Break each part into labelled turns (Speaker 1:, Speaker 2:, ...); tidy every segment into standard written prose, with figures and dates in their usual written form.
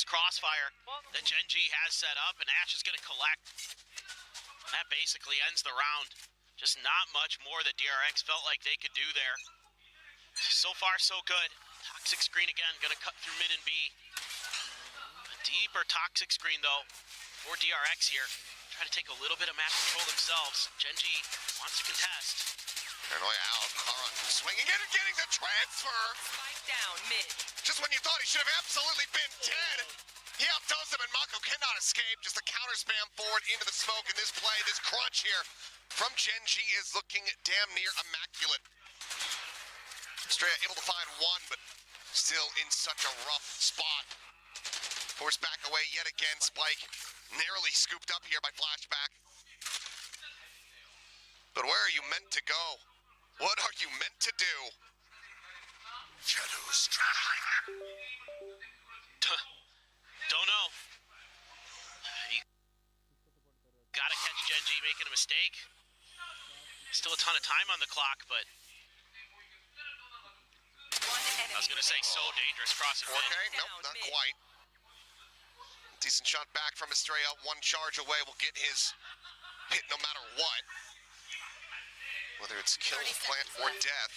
Speaker 1: this crossfire that Genji has set up, and Ash is going to collect. That basically ends the round. Just not much more that DRX felt like they could do there. So far, so good. Toxic screen again, going to cut through mid and B. A deeper toxic screen, though, for DRX here. Try to take a little bit of map control themselves. Genji wants to contest.
Speaker 2: Paranoia out. Karan swinging in and getting the transfer.
Speaker 3: Spike down mid.
Speaker 2: Just when you thought he should have absolutely been dead. He outdoes him, and Mako cannot escape. Just a counter spam forward into the smoke in this play. This crunch here from Genji is looking damn near immaculate. Estrella able to find one, but still in such a rough spot. Forced back away yet again. Spike narrowly scooped up here by Flashback. But where are you meant to go? What are you meant to do? Shadows traveling.
Speaker 1: Don't know. You gotta catch Genji making a mistake. Still a ton of time on the clock, but I was gonna say so dangerous crossing mid.
Speaker 2: 4K? Nope, not quite. Decent shot back from Estrella. One charge away will get his hit no matter what. Whether it's kill, plant, or death.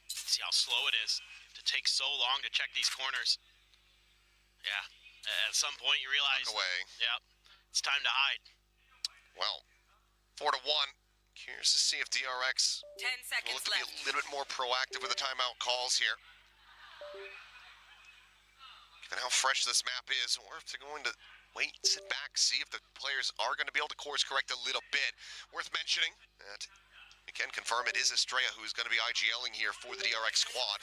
Speaker 1: See how slow it is to take so long to check these corners. Yeah, at some point you realize, yep, it's time to hide.
Speaker 2: Well, 4-1. Curious to see if DRX
Speaker 3: 10 seconds
Speaker 2: will look to
Speaker 3: left.
Speaker 2: be a little bit more proactive with the timeout calls here. Given how fresh this map is, or if they're going to wait, sit back, see if the players are going to be able to course correct a little bit. Worth mentioning that we can confirm it is Estrella who's going to be IGLing here for the DRX squad.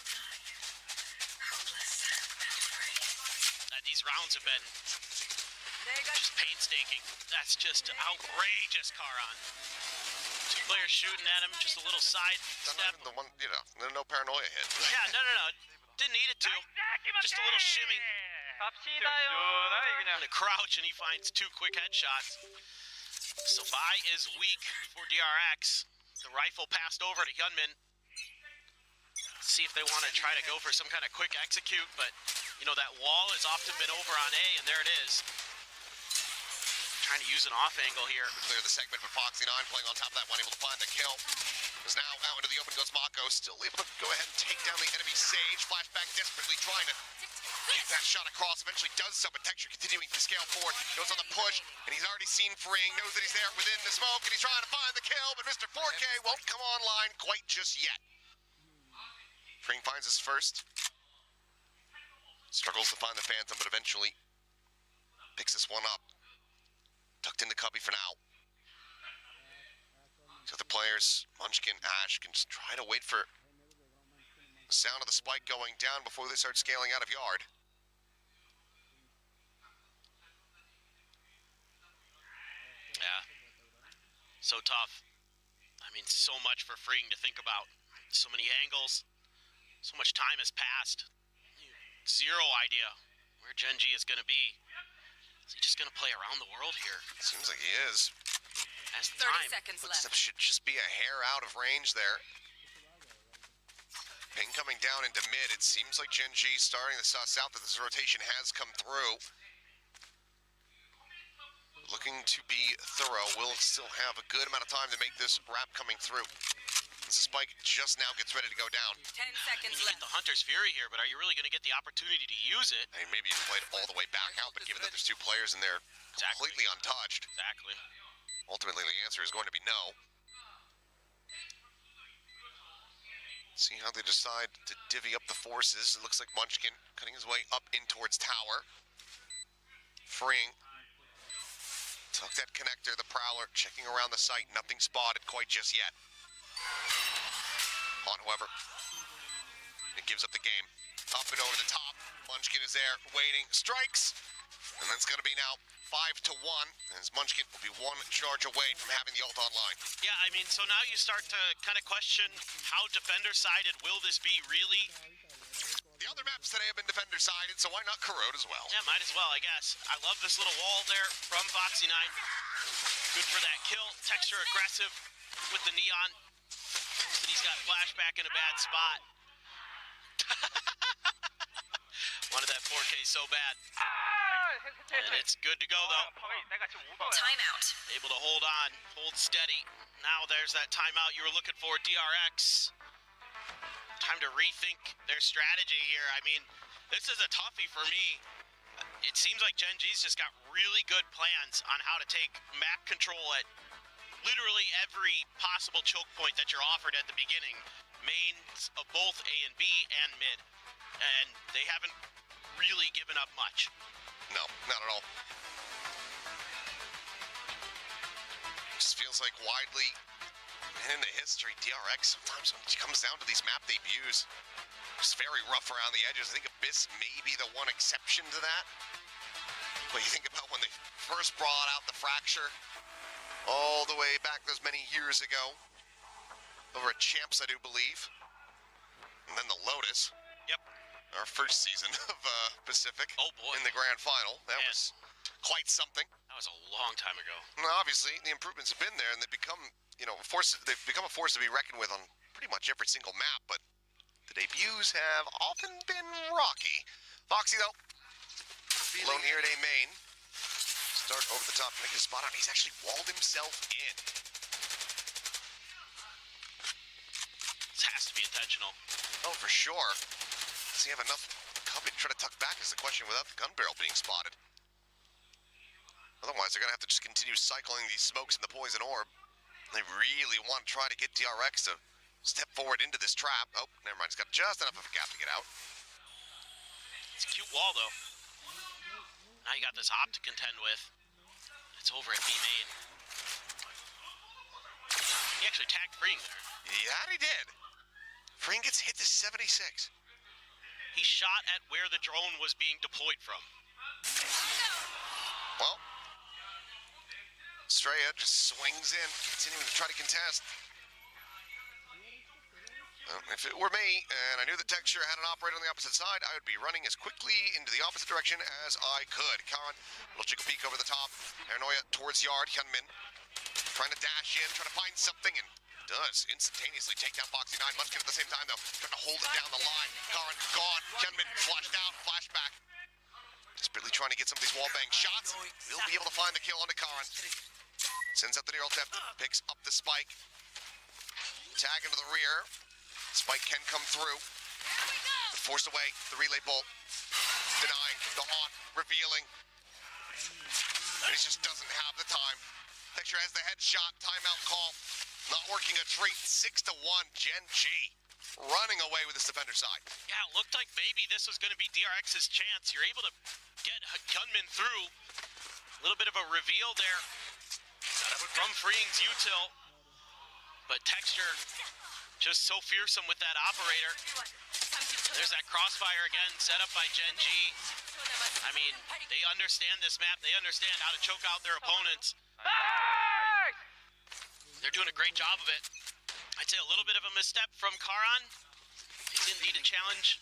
Speaker 1: These rounds have been just painstaking. That's just outrageous, Karan. Two players shooting at him, just a little side step.
Speaker 2: The one, you know, no paranoia hit.
Speaker 1: Yeah, no. Didn't need it to. Just a little shimmy. And a crouch, and he finds two quick headshots. So buy is weak for DRX. The rifle passed over to Hyunmin. See if they want to try to go for some kind of quick execute, but you know that wall has often been over on A, and there it is. Trying to use an off angle here.
Speaker 2: Clear the segment, but Foxy 9 playing on top of that one, able to find the kill. Is now out into the open goes Mako, still able to go ahead and take down the enemy Sage. Flashback desperately trying to keep that shot across, eventually does so, but Texture continuing to scale forward. Goes on the push, and he's already seen Freeing, knows that he's there within the smoke, and he's trying to find the kill, but Mr. 4K won't come online quite just yet. Freeing finds his first. Struggles to find the Phantom, but eventually picks this one up. Tucked into cubby for now. So the players, Munchkin, Ash, can just try to wait for the sound of the spike going down before they start scaling out of yard.
Speaker 1: Yeah. So tough. I mean, so much for Freeing to think about. So many angles. So much time has passed. Zero idea where Genji is going to be. Is he just going to play around the world here?
Speaker 2: Seems like he is.
Speaker 1: That's the
Speaker 3: 30
Speaker 1: time.
Speaker 3: seconds
Speaker 2: Footsteps
Speaker 3: left.
Speaker 2: should just be a hair out of range there. Ping coming down into mid. It seems like Genji starting to suss out that this rotation has come through. Looking to be thorough. Will still have a good amount of time to make this wrap coming through. This spike just now gets ready to go down.
Speaker 3: 10 seconds
Speaker 1: You
Speaker 3: left.
Speaker 1: get the Hunter's Fury here, but are you really going to get the opportunity to use it?
Speaker 2: I mean, maybe you played all the way back out, but given that there's two players in there completely untouched,
Speaker 1: Exactly.
Speaker 2: ultimately the answer is going to be no. See how they decide to divvy up the forces. It looks like Munchkin cutting his way up in towards tower. Freeing. Took that connector, the Prowler, checking around the site. Nothing spotted quite just yet. On, however, it gives up the game. Up and over the top. Munchkin is there, waiting, strikes, and that's going to be now 5-1, as Munchkin will be one charge away from having the ult online.
Speaker 1: Yeah, I mean, so now you start to kind of question how defender-sided will this be, really?
Speaker 2: The other maps today have been defender-sided, so why not corrode as well?
Speaker 1: Yeah, might as well, I guess. I love this little wall there from Foxy 9. Good for that kill. Texture aggressive with the neon. But he's got Flashback in a bad spot. Wanted that 4K so bad. And it's good to go, though.
Speaker 3: Timeout.
Speaker 1: Able to hold on, hold steady. Now there's that timeout you were looking for, DRX. Time to rethink their strategy here. I mean, this is a toughie for me. It seems like Gen G's just got really good plans on how to take map control at literally every possible choke point that you're offered at the beginning. Mains of both A and B and mid. And they haven't really given up much.
Speaker 2: No, not at all. Just feels like widely in the history, DRX, sometimes when it comes down to these map debuts, it's very rough around the edges. I think Abyss may be the one exception to that. But you think about when they first brought out the Fracture, all the way back those many years ago, over at Champs, I do believe. And then the Lotus.
Speaker 1: Yep.
Speaker 2: Our first season of Pacific.
Speaker 1: Oh boy.
Speaker 2: In the grand final. That was quite something.
Speaker 1: That was a long time ago.
Speaker 2: Well, obviously, the improvements have been there, and they've become, you know, they've become a force to be reckoned with on pretty much every single map, but the debuts have often been rocky. Foxy, though, alone here at A main. Start over the top, make a spot on. He's actually walled himself in.
Speaker 1: This has to be intentional.
Speaker 2: Oh, for sure. Does he have enough cover to try to tuck back is the question without the gun barrel being spotted. Otherwise, they're going to have to just continue cycling these smokes in the poison orb. They really want to try to get DRX to step forward into this trap. Oh, never mind. He's got just enough of a gap to get out.
Speaker 1: It's a cute wall, though. Now you got this op to contend with. It's over at B main. He actually tagged Freeing there.
Speaker 2: Yeah, he did. Freeing gets hit to 76.
Speaker 1: He shot at where the drone was being deployed from.
Speaker 2: Well, Straya just swings in, continuing to try to contest. If it were me, and I knew the Texture had an operator on the opposite side, I would be running as quickly into the opposite direction as I could. Karan, little jiggle peek over the top. Paranoia towards yard. Hyunmin trying to dash in, trying to find something, and does instantaneously take down Foxy 9. Munchkin at the same time, though, trying to hold it down the line. Karan gone. Hyunmin flashed out, flashback. Desperately trying to get some of these wallbang shots. We'll be able to find the kill onto Karan. Sends out the neural tip, picks up the spike. Tag into the rear. Spike can come through. Forced away, the relay bolt. Denying, the haunt, revealing. And he just doesn't have the time. Texture has the headshot, timeout call. Not working a treat, 6-1, Gen G. Running away with this defender side.
Speaker 1: Yeah, it looked like maybe this was going to be DRX's chance. You're able to get Gunman through. A little bit of a reveal there from Freeing's util. But Texture just so fearsome with that operator. There's that crossfire again, set up by Gen G. I mean, they understand this map. They understand how to choke out their opponents. They're doing a great job of it. I'd say a little bit of a misstep from Karan. He didn't need a challenge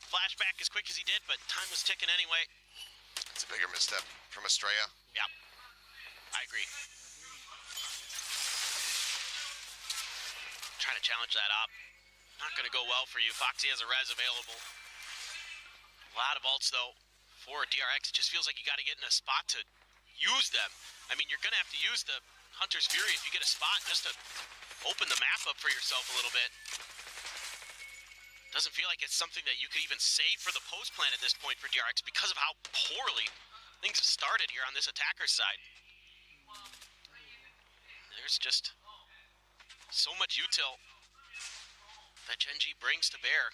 Speaker 1: flashback as quick as he did, but time was ticking anyway.
Speaker 2: It's a bigger misstep from Estrella.
Speaker 1: Yeah, I agree. Trying to challenge that op. Not going to go well for you. Foxy has a res available. A lot of ults, though, for DRX. It just feels like you got to get in a spot to use them. I mean, you're going to have to use the Hunter's Fury if you get a spot just to open the map up for yourself a little bit. Doesn't feel like it's something that you could even save for the post plan at this point for DRX because of how poorly things have started here on this attacker's side. There's just so much util that Gen G brings to bear.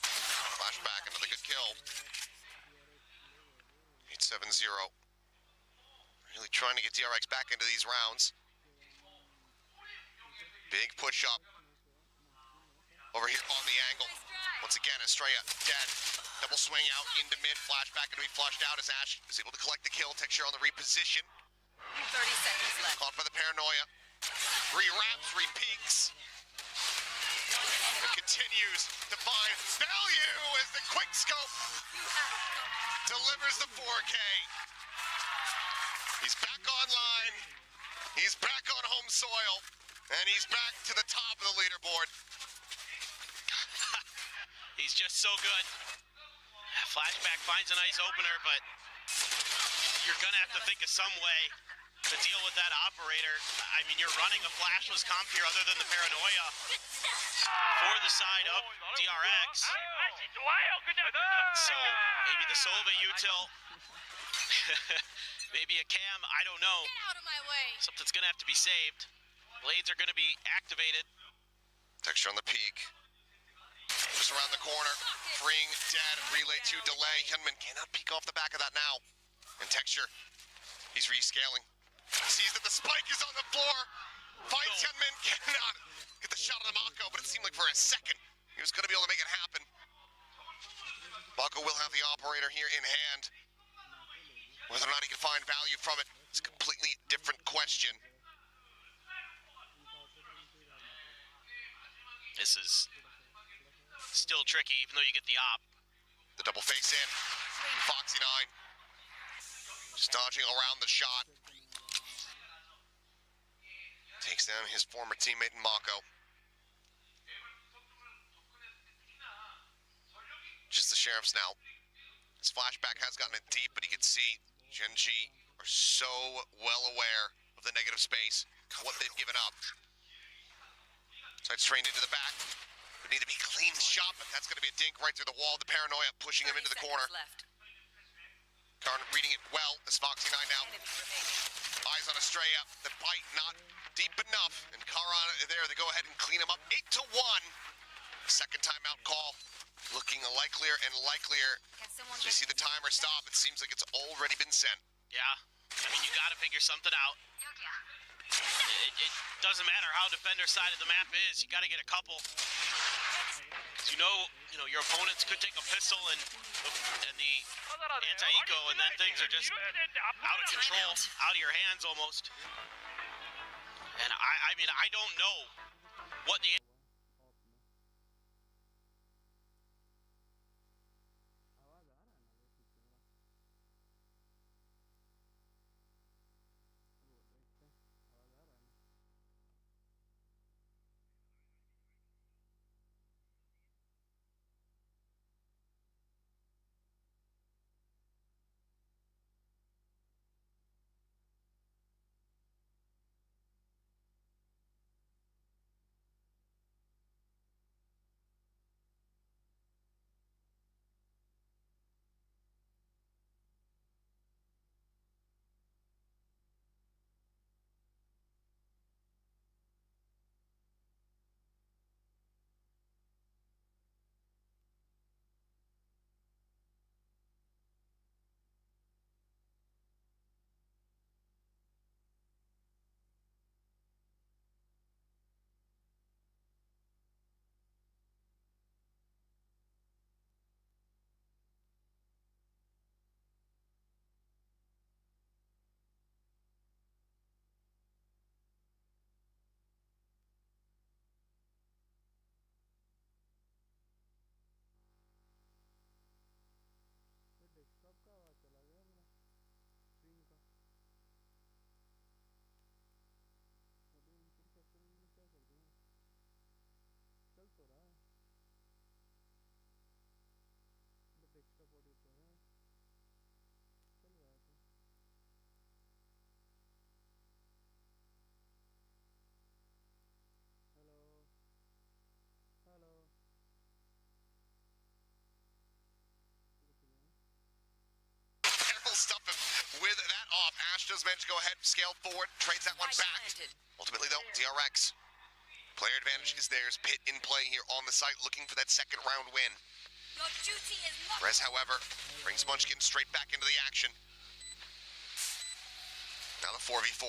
Speaker 2: Flashback, another good kill. 8-7-0. Really trying to get DRX back into these rounds. Big push up. Over here on the angle. Once again, Estrella dead. Double swing out into mid. Flashback going to be flushed out as Ash is able to collect the kill. Texture on the reposition.
Speaker 3: 30 seconds left.
Speaker 2: Caught by the paranoia. Re-wraps, re-peaks. And continues to find value as the quick scope delivers the 4K. He's back online. He's back on home soil. And he's back to the top of the leaderboard.
Speaker 1: He's just so good. Flashback finds a nice opener, but you're going to have to think of some way to deal with that operator. I mean, you're running a flashless comp here other than the paranoia for the side of DRX. So maybe the Solva util, maybe a cam, I don't know.
Speaker 3: Get out of my way.
Speaker 1: Something's going to have to be saved. Blades are going to be activated.
Speaker 2: Texture on the peak. Just around the corner. Freeing dead. Relay to delay. Hyunmin cannot peek off the back of that now. And Texture, he's rescaling. Sees that the spike is on the floor. Finds Hyunmin, cannot get the shot on the Mako, but it seemed like for a second he was going to be able to make it happen. Mako will have the operator here in hand. Whether or not he can find value from it is a completely different question.
Speaker 1: This is still tricky, even though you get the op.
Speaker 2: The double face in. Foxy 9 just dodging around the shot. Takes down his former teammate in Mako. Just the sheriffs now. His flashback has gotten it deep, but he can see Gen.G are so well aware of the negative space, what they've given up. Side strained into the back. Would need to be clean shot, but that's going to be a dink right through the wall. The paranoia pushing him into the corner. Karn reading it well as Foxy 9 now. Eyes on Estrella. The bite not deep enough. And Karan there, they go ahead and clean him up. 8-1. Second timeout call. Looking likelier and likelier. As we see the timer stop, it seems like it's already been sent.
Speaker 1: Yeah. I mean, you got to figure something out. It doesn't matter how defender's side of the map is. You got to get a couple. Because you know your opponents could take a pistol and the anti-eco, and then things are just out of control, out of your hands almost. And I mean, I don't know what the...
Speaker 2: Stuff him with that off. Ash does manage to go ahead, scale forward, trades that one back. Ultimately, though, DRX. Player advantage is theirs. Pit in play here on the site, looking for that second round win. Rez, however, brings Munchkin straight back into the action. Now the 4v4.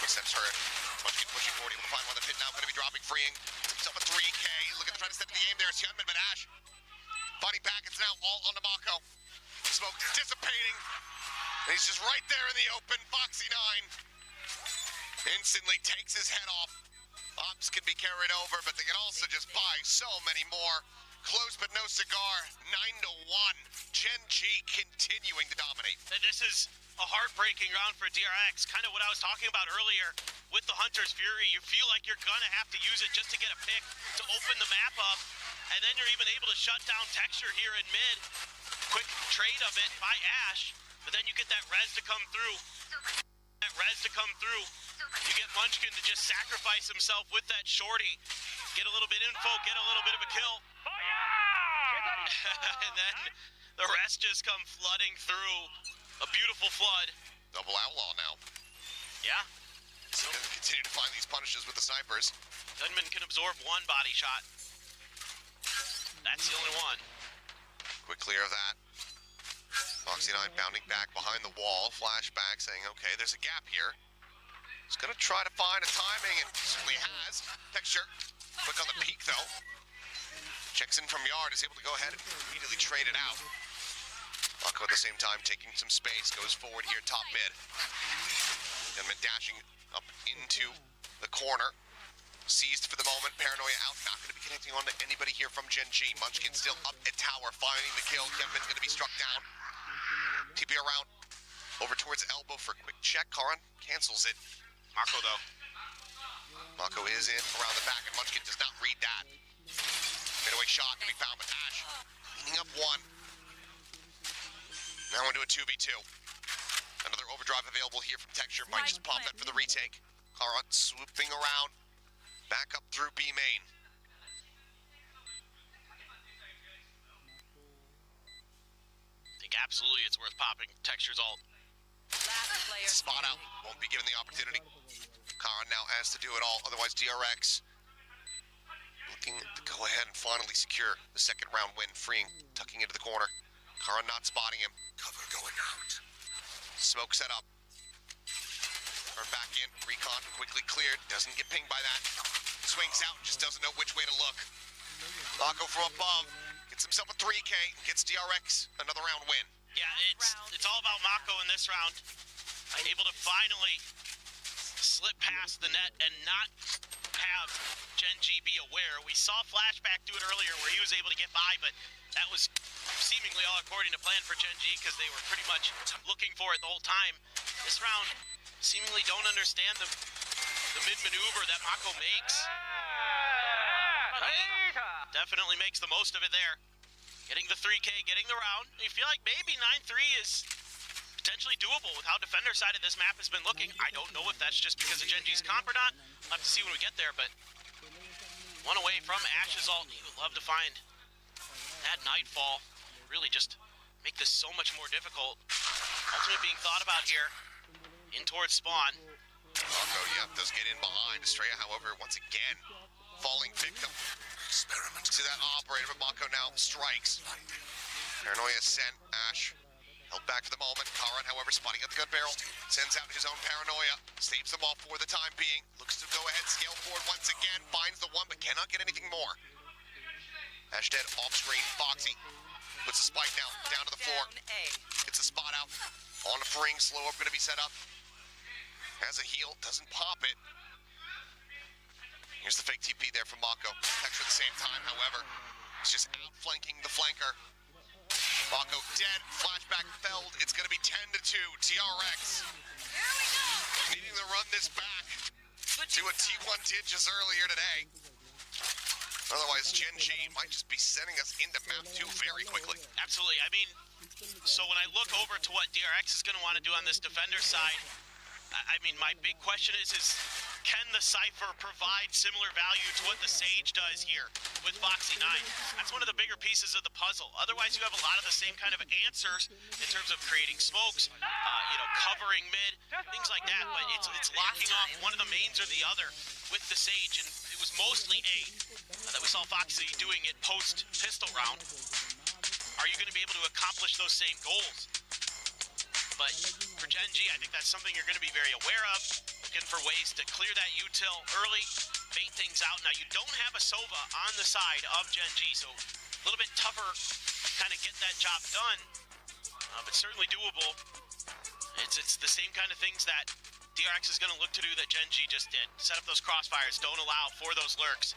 Speaker 2: Steps hurt. Munchkin pushing forward, able to find one. The pit now going to be dropping, freeing himself a 3K. Looking to try to step in the aim there. It's Hyunmin, but Ash fighting back. It's now all on the Mako. Smoke dissipating. And he's just right there in the open. Foxy 9 instantly takes his head off. Ops can be carried over, but they can also just buy so many more. Close but no cigar. 9-1. Gen.G continuing to dominate.
Speaker 1: This is a heartbreaking round for DRX. Kind of what I was talking about earlier with the Hunter's Fury. You feel like you're going to have to use it just to get a pick to open the map up. And then you're even able to shut down Texture here in mid. Quick trade of it by Ash. But then you get that res to come through. You get Munchkin to just sacrifice himself with that shorty. Get a little bit info, get a little bit of a kill. And then the rest just come flooding through. A beautiful flood.
Speaker 2: Double outlaw now.
Speaker 1: Yeah.
Speaker 2: So continue to find these punishes with the snipers.
Speaker 1: Gunman can absorb one body shot. That's the only one.
Speaker 2: Quick clear of that. Foxy 9 bounding back behind the wall. Flashback saying, okay, there's a gap here. He's going to try to find a timing, and certainly has. Texture, quick on the peak, though. Checks in from Yard, is able to go ahead and immediately trade it out. Mako at the same time taking some space, goes forward here, top mid. Gunman dashing up into the corner. Seized for the moment, Paranoia out, not going to be connecting on to anybody here from Gen G. Munchkin still up at tower, finding the kill. Kevin going to be struck down. TP around, over towards elbow for a quick check. Karan cancels it.
Speaker 1: Mako though.
Speaker 2: Mako is in around the back, and Munchkin does not read that. Midway shot to be found, but Ash cleaning up one. Now into a 2v2. Another overdrive available here from Texture. Might just pop that for the retake. Karan swooping around. Back up through B main.
Speaker 1: I think absolutely it's worth popping Texture's ult.
Speaker 2: Spot out. Won't be given the opportunity. Karan now has to do it all. Otherwise, DRX looking to go ahead and finally secure the second round win, freeing, tucking into the corner. Karan not spotting him. Cover going out. Smoke set up. Turn back in. Recon quickly cleared. Doesn't get pinged by that. Swings out. Just doesn't know which way to look. Mako from above. Gets himself a 3K. Gets DRX another round win.
Speaker 1: Yeah, it's all about Mako in this round. Able to finally slip past the net and not have Gen G be aware. We saw Flashback do it earlier where he was able to get by, but that was seemingly all according to plan for Gen G because they were pretty much looking for it the whole time. This round seemingly don't understand the mid-maneuver that Mako makes. Definitely makes the most of it there. Getting the 3K, getting the round. You feel like maybe 9-3 is potentially doable with how defender side of this map has been looking. I don't know if that's just because of Gen G's comp or not. We'll have to see when we get there, but one away from Ash's ult. He would love to find that Nightfall. Really just make this so much more difficult. Ultimate being thought about here. In towards spawn.
Speaker 2: Mako, yeah, does get in behind. Estrella, however, once again, falling victim. Experiment. See that operator, but Mako now strikes. Paranoia sent. Ash held back for the moment. Karan, however, spotting at the gun barrel, sends out his own Paranoia. Saves them all for the time being. Looks to go ahead, scale forward once again. Finds the one, but cannot get anything more. Ash dead off screen. Foxy puts the spike now down to the floor. Gets a spot out. On the ring, slow up going to be set up. Has a heal, doesn't pop it. Here's the fake TP there from Mako. Texture at the same time, however. It's just outflanking the flanker. Mako dead, flashback felled. It's going to be 10-2, DRX. Needing to run this back to a T1 ditches earlier today. Otherwise, Gen G might just be sending us into map 2 very quickly.
Speaker 1: Absolutely. I mean, so when I look over to what DRX is going to want to do on this defender side, I mean, my big question is can the Cypher provide similar value to what the Sage does here with Foxy 9? That's one of the bigger pieces of the puzzle. Otherwise, you have a lot of the same kind of answers in terms of creating smokes, covering mid, things like that. But it's locking off one of the mains or the other with the Sage, and it was mostly A that we saw Foxy doing it post-pistol round. Are you going to be able to accomplish those same goals? But for Gen G, I think that's something you're going to be very aware of. Looking for ways to clear that util early, bait things out. Now, you don't have a Sova on the side of Gen G, so a little bit tougher to kind of get that job done, but certainly doable. It's the same kind of things that DRX is going to look to do that Gen G just did. Set up those crossfires, don't allow for those lurks.